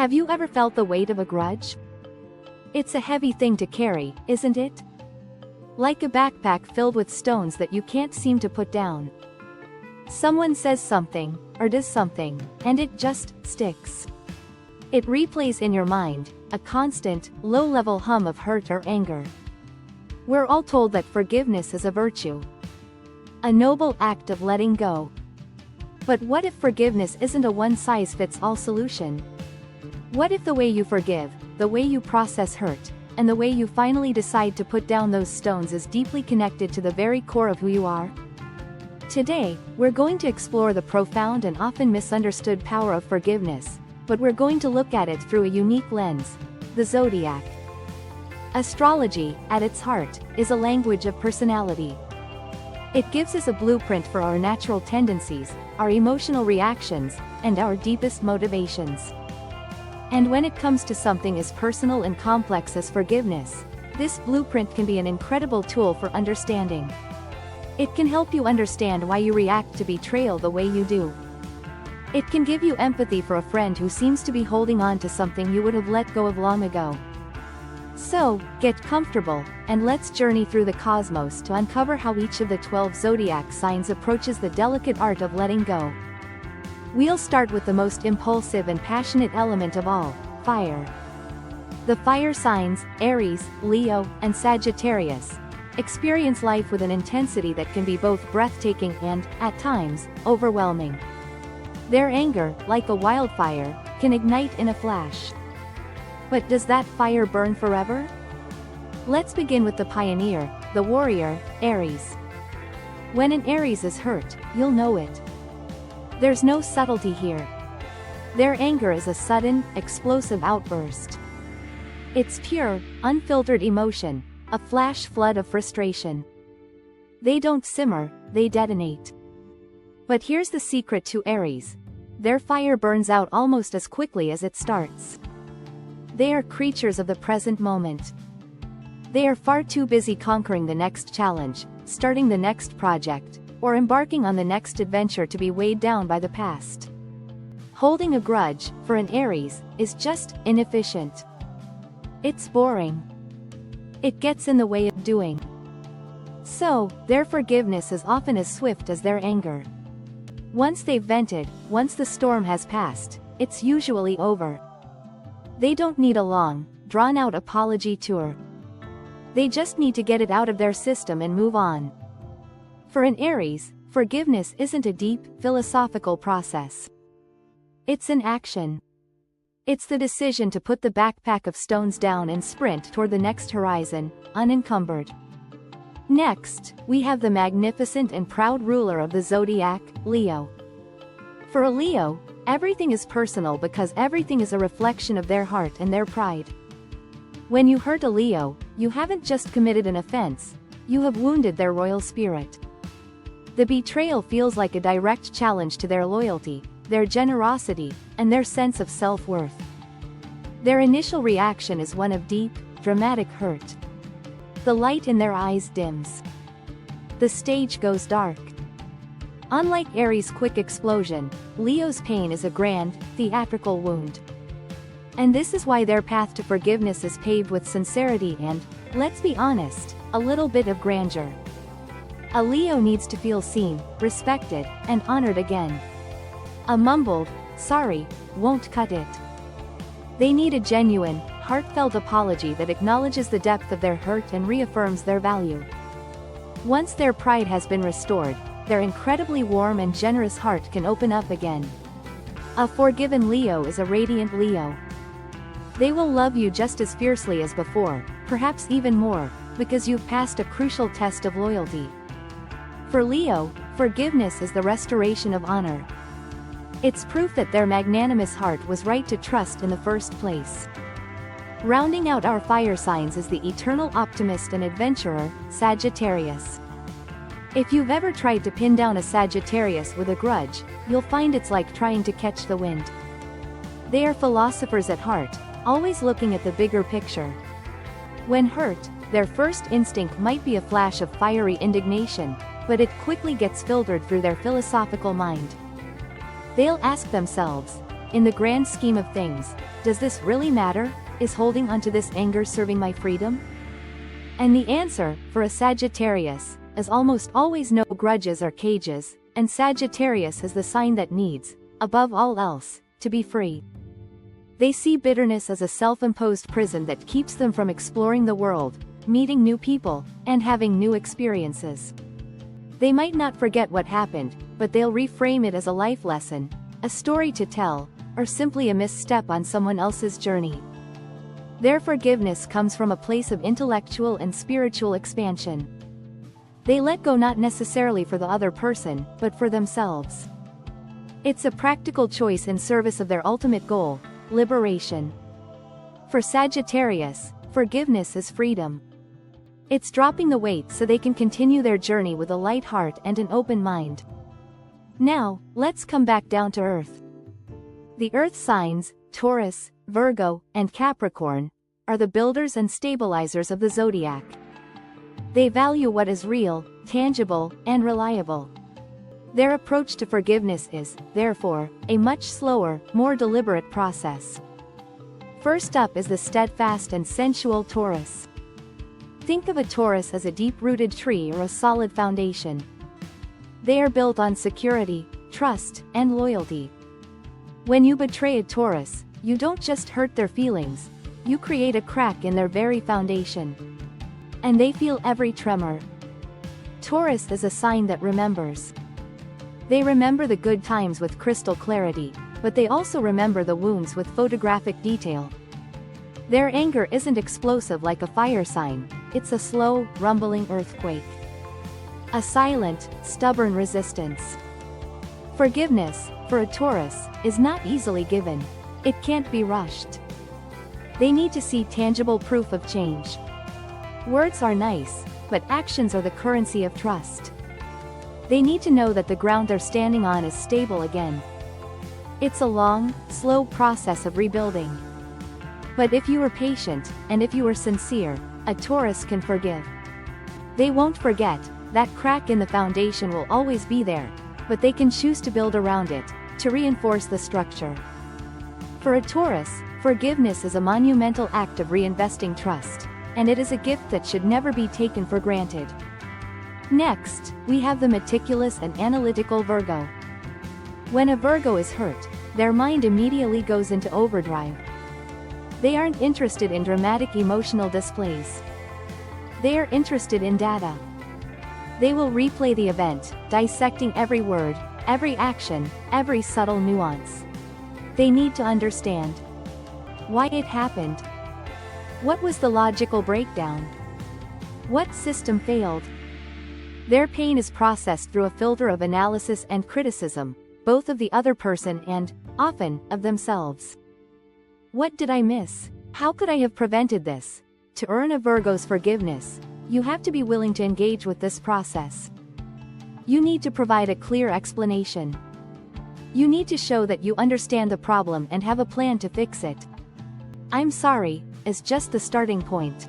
Have you ever felt the weight of a grudge? It's a heavy thing to carry, isn't it? Like a backpack filled with stones that you can't seem to put down. Someone says something, or does something, and it just sticks. It replays in your mind, a constant, low-level hum of hurt or anger. We're all told that forgiveness is a virtue. A noble act of letting go. But what if forgiveness isn't a one-size-fits-all solution? What if the way you forgive, the way you process hurt, and the way you finally decide to put down those stones is deeply connected to the very core of who you are? Today, we're going to explore the profound and often misunderstood power of forgiveness, but we're going to look at it through a unique lens, the Zodiac. Astrology, at its heart, is a language of personality. It gives us a blueprint for our natural tendencies, our emotional reactions, and our deepest motivations. And when it comes to something as personal and complex as forgiveness, this blueprint can be an incredible tool for understanding. It can help you understand why you react to betrayal the way you do. It can give you empathy for a friend who seems to be holding on to something you would have let go of long ago. So, get comfortable, and let's journey through the cosmos to uncover how each of the 12 zodiac signs approaches the delicate art of letting go. We'll start with the most impulsive and passionate element of all, fire. The fire signs, Aries, Leo, and Sagittarius, experience life with an intensity that can be both breathtaking and, at times, overwhelming. Their anger, like a wildfire, can ignite in a flash. But does that fire burn forever? Let's begin with the pioneer, the warrior, Aries. When an Aries is hurt, you'll know it. There's no subtlety here. Their anger is a sudden, explosive outburst. It's pure, unfiltered emotion, a flash flood of frustration. They don't simmer, they detonate. But here's the secret to Aries. Their fire burns out almost as quickly as it starts. They are creatures of the present moment. They are far too busy conquering the next challenge, starting the next project, or embarking on the next adventure to be weighed down by the past. Holding a grudge, for an Aries, is just inefficient. It's boring. It gets in the way of doing. So, their forgiveness is often as swift as their anger. Once they've vented, once the storm has passed, it's usually over. They don't need a long, drawn-out apology tour. They just need to get it out of their system and move on. For an Aries, forgiveness isn't a deep, philosophical process. It's an action. It's the decision to put the backpack of stones down and sprint toward the next horizon, unencumbered. Next, we have the magnificent and proud ruler of the zodiac, Leo. For a Leo, everything is personal because everything is a reflection of their heart and their pride. When you hurt a Leo, you haven't just committed an offense, you have wounded their royal spirit. The betrayal feels like a direct challenge to their loyalty, their generosity, and their sense of self-worth. Their initial reaction is one of deep, dramatic hurt. The light in their eyes dims. The stage goes dark. Unlike Aries' quick explosion, Leo's pain is a grand, theatrical wound. And this is why their path to forgiveness is paved with sincerity and, let's be honest, a little bit of grandeur. A Leo needs to feel seen, respected, and honored again. A mumbled, sorry, won't cut it. They need a genuine, heartfelt apology that acknowledges the depth of their hurt and reaffirms their value. Once their pride has been restored, their incredibly warm and generous heart can open up again. A forgiven Leo is a radiant Leo. They will love you just as fiercely as before, perhaps even more, because you've passed a crucial test of loyalty. For Leo, forgiveness is the restoration of honor. It's proof that their magnanimous heart was right to trust in the first place. Rounding out our fire signs is the eternal optimist and adventurer, Sagittarius. If you've ever tried to pin down a Sagittarius with a grudge, you'll find it's like trying to catch the wind. They are philosophers at heart, always looking at the bigger picture. When hurt, their first instinct might be a flash of fiery indignation, but it quickly gets filtered through their philosophical mind. They'll ask themselves, In the grand scheme of things, does this really matter? Is holding onto this anger serving my freedom? And the answer, for a Sagittarius, is almost always no. Grudges are cages, and Sagittarius is the sign that needs, above all else, to be free. They see bitterness as a self-imposed prison that keeps them from exploring the world, meeting new people, and having new experiences. They might not forget what happened, but they'll reframe it as a life lesson, a story to tell, or simply a misstep on someone else's journey. Their forgiveness comes from a place of intellectual and spiritual expansion. They let go not necessarily for the other person, but for themselves. It's a practical choice in service of their ultimate goal, liberation. For Sagittarius, forgiveness is freedom. It's dropping the weight so they can continue their journey with a light heart and an open mind. Now, let's come back down to earth. The earth signs, Taurus, Virgo, and Capricorn, are the builders and stabilizers of the zodiac. They value what is real, tangible, and reliable. Their approach to forgiveness is, therefore, a much slower, more deliberate process. First up is the steadfast and sensual Taurus. Think of a Taurus as a deep-rooted tree or a solid foundation. They are built on security, trust, and loyalty. When you betray a Taurus, you don't just hurt their feelings, you create a crack in their very foundation. And they feel every tremor. Taurus is a sign that remembers. They remember the good times with crystal clarity, but they also remember the wounds with photographic detail. Their anger isn't explosive like a fire sign, it's a slow, rumbling earthquake. A silent, stubborn resistance. Forgiveness, for a Taurus, is not easily given. It can't be rushed. They need to see tangible proof of change. Words are nice, but actions are the currency of trust. They need to know that the ground they're standing on is stable again. It's a long, slow process of rebuilding. But if you are patient, and if you are sincere, a Taurus can forgive. They won't forget, that crack in the foundation will always be there, but they can choose to build around it, to reinforce the structure. For a Taurus, forgiveness is a monumental act of reinvesting trust, and it is a gift that should never be taken for granted. Next, we have the meticulous and analytical Virgo. When a Virgo is hurt, their mind immediately goes into overdrive. They aren't interested in dramatic emotional displays. They are interested in data. They will replay the event, dissecting every word, every action, every subtle nuance. They need to understand why it happened. What was the logical breakdown? What system failed? Their pain is processed through a filter of analysis and criticism, both of the other person and, often, of themselves. What did I miss? How could I have prevented this? To earn a Virgo's forgiveness, you have to be willing to engage with this process. You need to provide a clear explanation. You need to show that you understand the problem and have a plan to fix it. "I'm sorry" is just the starting point.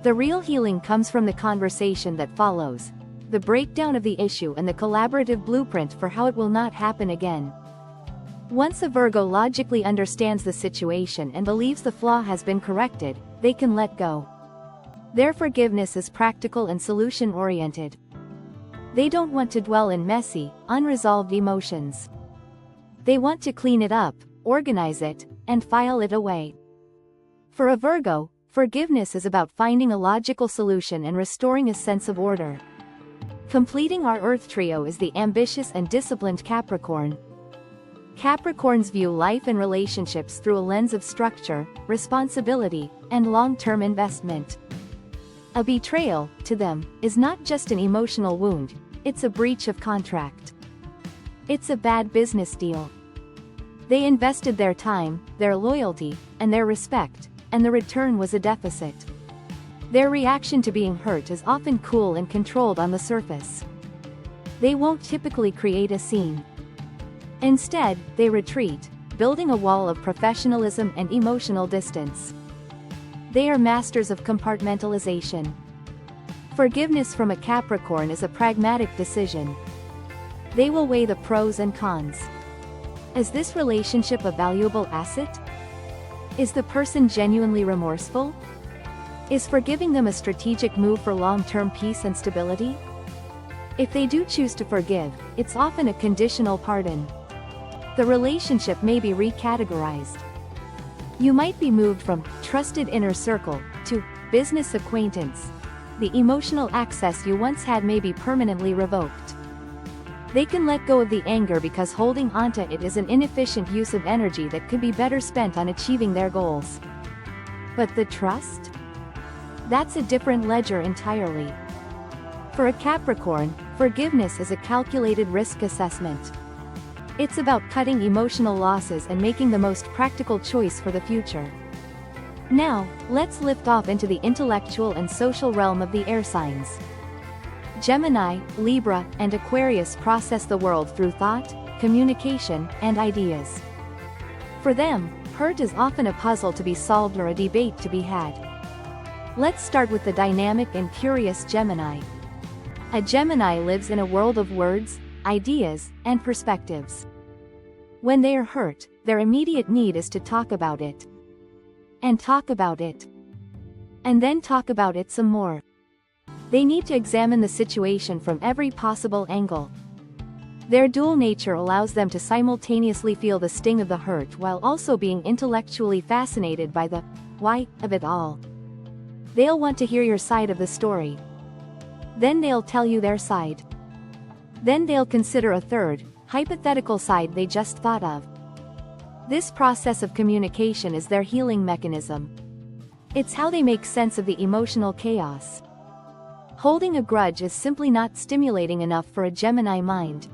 The real healing comes from the conversation that follows, the breakdown of the issue and the collaborative blueprint for how it will not happen again. Once a Virgo logically understands the situation and believes the flaw has been corrected, they can let go. Their forgiveness is practical and solution-oriented. They don't want to dwell in messy, unresolved emotions. They want to clean it up, organize it, and file it away. For a Virgo, forgiveness is about finding a logical solution and restoring a sense of order. Completing our Earth trio is the ambitious and disciplined Capricorn. Capricorns view life and relationships through a lens of structure, responsibility, and long-term investment. A betrayal, to them, is not just an emotional wound, it's a breach of contract. It's a bad business deal. They invested their time, their loyalty, and their respect, and the return was a deficit. Their reaction to being hurt is often cool and controlled on the surface. They won't typically create a scene. Instead, they retreat, building a wall of professionalism and emotional distance. They are masters of compartmentalization. Forgiveness from a Capricorn is a pragmatic decision. They will weigh the pros and cons. Is this relationship a valuable asset? Is the person genuinely remorseful? Is forgiving them a strategic move for long-term peace and stability? If they do choose to forgive, it's often a conditional pardon. The relationship may be recategorized. You might be moved from trusted inner circle to business acquaintance. The emotional access you once had may be permanently revoked. They can let go of the anger because holding onto it is an inefficient use of energy that could be better spent on achieving their goals. But the trust? That's a different ledger entirely. For a Capricorn, forgiveness is a calculated risk assessment. It's about cutting emotional losses and making the most practical choice for the future. Now, let's lift off into the intellectual and social realm of the air signs. Gemini, Libra, and Aquarius process the world through thought, communication, and ideas. For them, hurt is often a puzzle to be solved or a debate to be had. Let's start with the dynamic and curious Gemini. A Gemini lives in a world of words, ideas, and perspectives. When they are hurt, their immediate need is to talk about it. And talk about it. And then talk about it some more. They need to examine the situation from every possible angle. Their dual nature allows them to simultaneously feel the sting of the hurt while also being intellectually fascinated by the why of it all. They'll want to hear your side of the story. Then they'll tell you their side. Then they'll consider a third, hypothetical side they just thought of. This process of communication is their healing mechanism. It's how they make sense of the emotional chaos. Holding a grudge is simply not stimulating enough for a Gemini mind.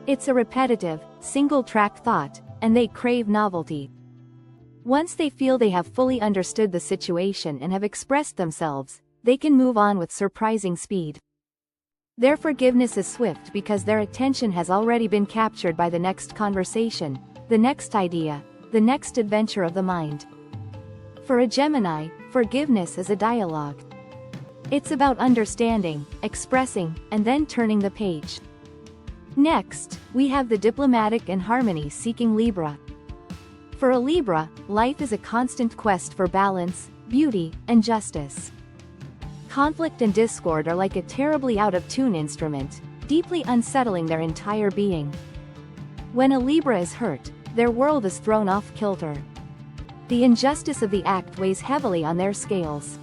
It's a repetitive, single-track thought, and they crave novelty. Once they feel they have fully understood the situation and have expressed themselves, they can move on with surprising speed. Their forgiveness is swift because their attention has already been captured by the next conversation, the next idea, the next adventure of the mind. For a Gemini, forgiveness is a dialogue. It's about understanding, expressing, and then turning the page. Next, we have the diplomatic and harmony-seeking Libra. For a Libra, life is a constant quest for balance, beauty, and justice. Conflict and discord are like a terribly out-of-tune instrument, deeply unsettling their entire being. When a Libra is hurt, their world is thrown off kilter. The injustice of the act weighs heavily on their scales.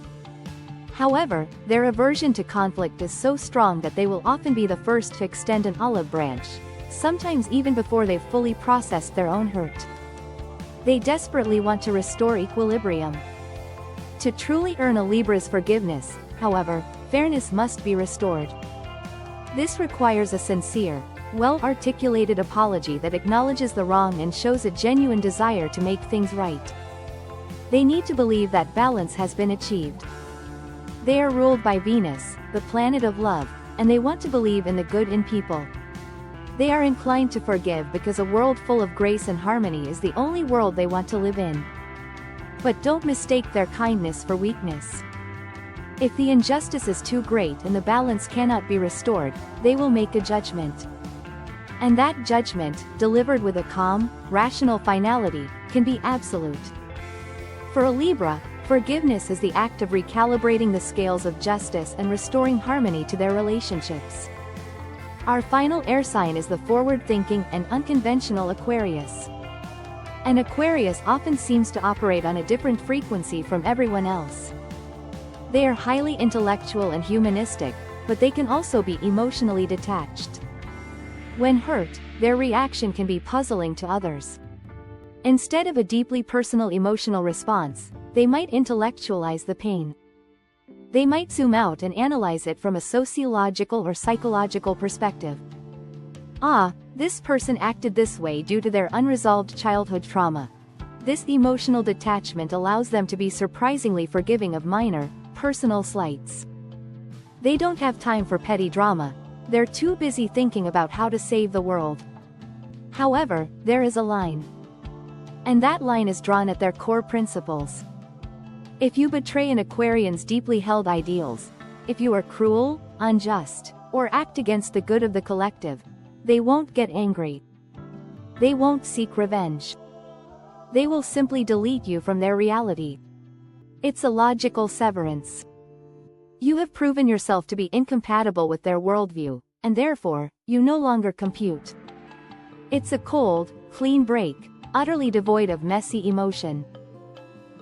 However, their aversion to conflict is so strong that they will often be the first to extend an olive branch, sometimes even before they've fully processed their own hurt. They desperately want to restore equilibrium. To truly earn a Libra's forgiveness, however, fairness must be restored. This requires a sincere, well-articulated apology that acknowledges the wrong and shows a genuine desire to make things right. They need to believe that balance has been achieved. They are ruled by Venus, the planet of love, and they want to believe in the good in people. They are inclined to forgive because a world full of grace and harmony is the only world they want to live in. But don't mistake their kindness for weakness. If the injustice is too great and the balance cannot be restored, they will make a judgment. And that judgment, delivered with a calm, rational finality, can be absolute. For a Libra, forgiveness is the act of recalibrating the scales of justice and restoring harmony to their relationships. Our final air sign is the forward-thinking and unconventional Aquarius. An Aquarius often seems to operate on a different frequency from everyone else. They are highly intellectual and humanistic, but they can also be emotionally detached. When hurt, their reaction can be puzzling to others. Instead of a deeply personal emotional response, they might intellectualize the pain. They might zoom out and analyze it from a sociological or psychological perspective. This person acted this way due to their unresolved childhood trauma. This emotional detachment allows them to be surprisingly forgiving of minor, personal slights. They don't have time for petty drama. They're too busy thinking about how to save the world. However, there is a line. And that line is drawn at their core principles. If you betray an Aquarian's deeply held ideals, if you are cruel, unjust, or act against the good of the collective, they won't get angry. They won't seek revenge. They will simply delete you from their reality. It's a logical severance. You have proven yourself to be incompatible with their worldview, and therefore, you no longer compute. It's a cold, clean break, utterly devoid of messy emotion.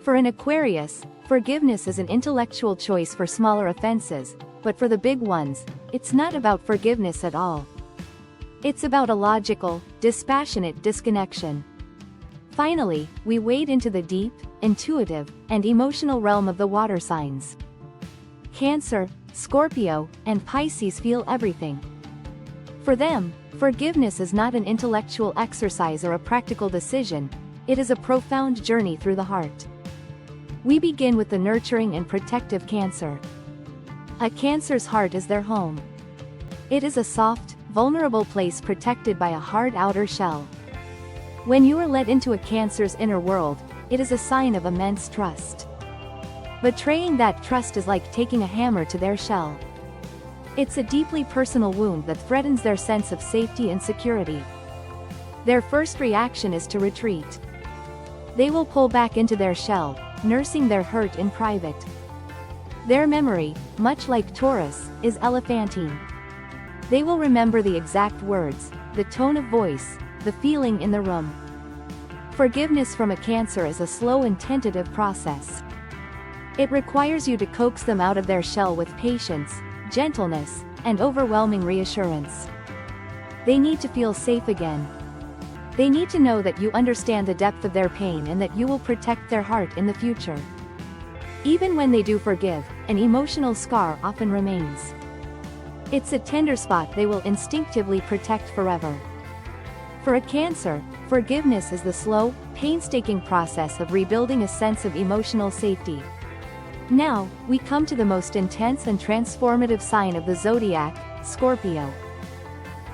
For an Aquarius, forgiveness is an intellectual choice for smaller offenses, but for the big ones, it's not about forgiveness at all. It's about a logical, dispassionate disconnection. Finally, we wade into the deep, intuitive, and emotional realm of the water signs. Cancer, Scorpio, and Pisces feel everything. For them, forgiveness is not an intellectual exercise or a practical decision, it is a profound journey through the heart. We begin with the nurturing and protective Cancer. A Cancer's heart is their home. It is a soft, vulnerable place protected by a hard outer shell. When you are let into a Cancer's inner world, it is a sign of immense trust. Betraying that trust is like taking a hammer to their shell. It's a deeply personal wound that threatens their sense of safety and security. Their first reaction is to retreat. They will pull back into their shell, nursing their hurt in private. Their memory, much like Taurus, is elephantine. They will remember the exact words, the tone of voice, the feeling in the room. Forgiveness from a Cancer is a slow and tentative process. It requires you to coax them out of their shell with patience, gentleness, and overwhelming reassurance. They need to feel safe again. They need to know that you understand the depth of their pain and that you will protect their heart in the future. Even when they do forgive, an emotional scar often remains. It's a tender spot they will instinctively protect forever. For a Cancer, forgiveness is the slow, painstaking process of rebuilding a sense of emotional safety. Now, we come to the most intense and transformative sign of the zodiac, Scorpio.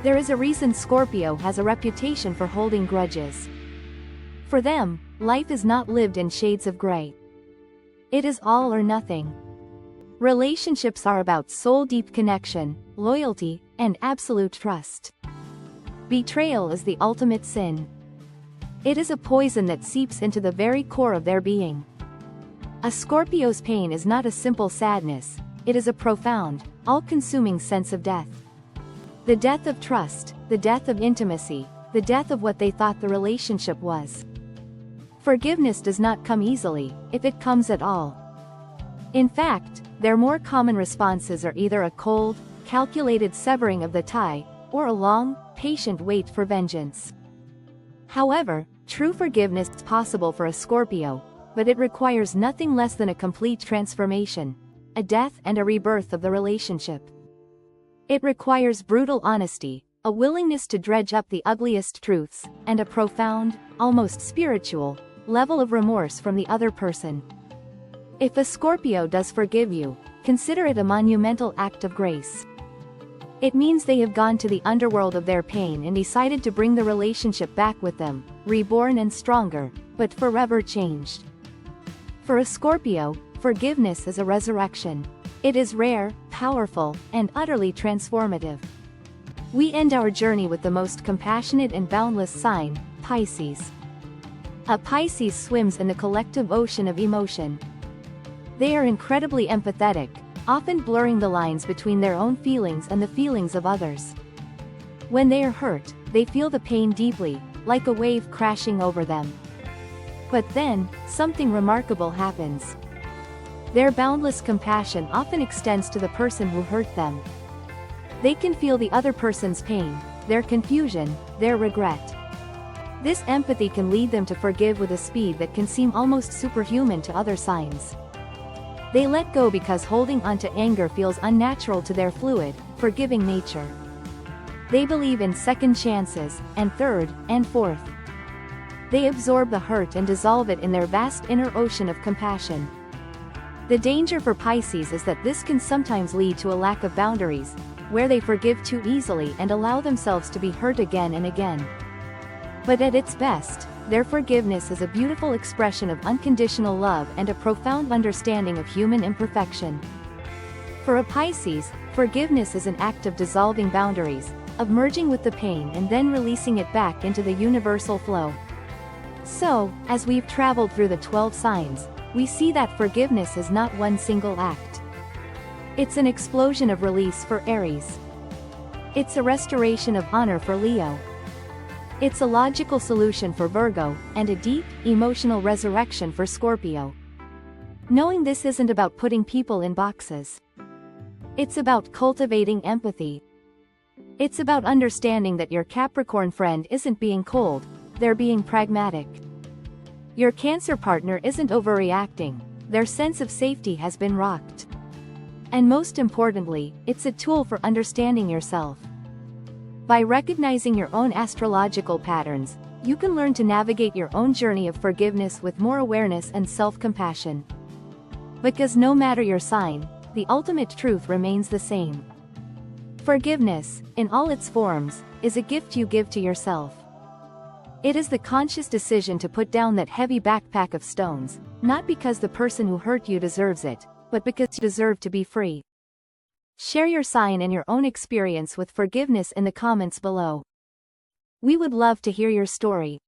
There is a reason Scorpio has a reputation for holding grudges. For them, life is not lived in shades of gray. It is all or nothing. Relationships are about soul-deep connection, loyalty, and absolute trust. Betrayal is the ultimate sin. It is a poison that seeps into the very core of their being. A Scorpio's pain is not a simple sadness, it is a profound, all-consuming sense of death. The death of trust, the death of intimacy, the death of what they thought the relationship was. Forgiveness does not come easily, if it comes at all. In fact, their more common responses are either a cold, calculated severing of the tie, or a long, patient wait for vengeance. However, true forgiveness is possible for a Scorpio, but it requires nothing less than a complete transformation, a death and a rebirth of the relationship. It requires brutal honesty, a willingness to dredge up the ugliest truths, and a profound, almost spiritual, level of remorse from the other person. If a Scorpio does forgive you, consider it a monumental act of grace. It means they have gone to the underworld of their pain and decided to bring the relationship back with them, reborn and stronger, but forever changed. For a Scorpio, forgiveness is a resurrection. It is rare, powerful, and utterly transformative. We end our journey with the most compassionate and boundless sign, Pisces. A Pisces swims in the collective ocean of emotion. They are incredibly empathetic, often blurring the lines between their own feelings and the feelings of others. When they are hurt, they feel the pain deeply, like a wave crashing over them. But then, something remarkable happens. Their boundless compassion often extends to the person who hurt them. They can feel the other person's pain, their confusion, their regret. This empathy can lead them to forgive with a speed that can seem almost superhuman to other signs. They let go because holding on to anger feels unnatural to their fluid, forgiving nature. They believe in second chances, and third, and fourth. They absorb the hurt and dissolve it in their vast inner ocean of compassion. The danger for Pisces is that this can sometimes lead to a lack of boundaries, where they forgive too easily and allow themselves to be hurt again and again. But at its best, their forgiveness is a beautiful expression of unconditional love and a profound understanding of human imperfection. For a Pisces, forgiveness is an act of dissolving boundaries, of merging with the pain and then releasing it back into the universal flow. So, as we've traveled through the 12 signs, we see that forgiveness is not one single act. It's an explosion of release for Aries. It's a restoration of honor for Leo. It's a logical solution for Virgo, and a deep, emotional resurrection for Scorpio. Knowing this isn't about putting people in boxes. It's about cultivating empathy. It's about understanding that your Capricorn friend isn't being cold, they're being pragmatic. Your Cancer partner isn't overreacting, their sense of safety has been rocked. And most importantly, it's a tool for understanding yourself. By recognizing your own astrological patterns, you can learn to navigate your own journey of forgiveness with more awareness and self-compassion. Because no matter your sign, the ultimate truth remains the same. Forgiveness, in all its forms, is a gift you give to yourself. It is the conscious decision to put down that heavy backpack of stones, not because the person who hurt you deserves it, but because you deserve to be free. Share your sign and your own experience with forgiveness in the comments below. We would love to hear your story.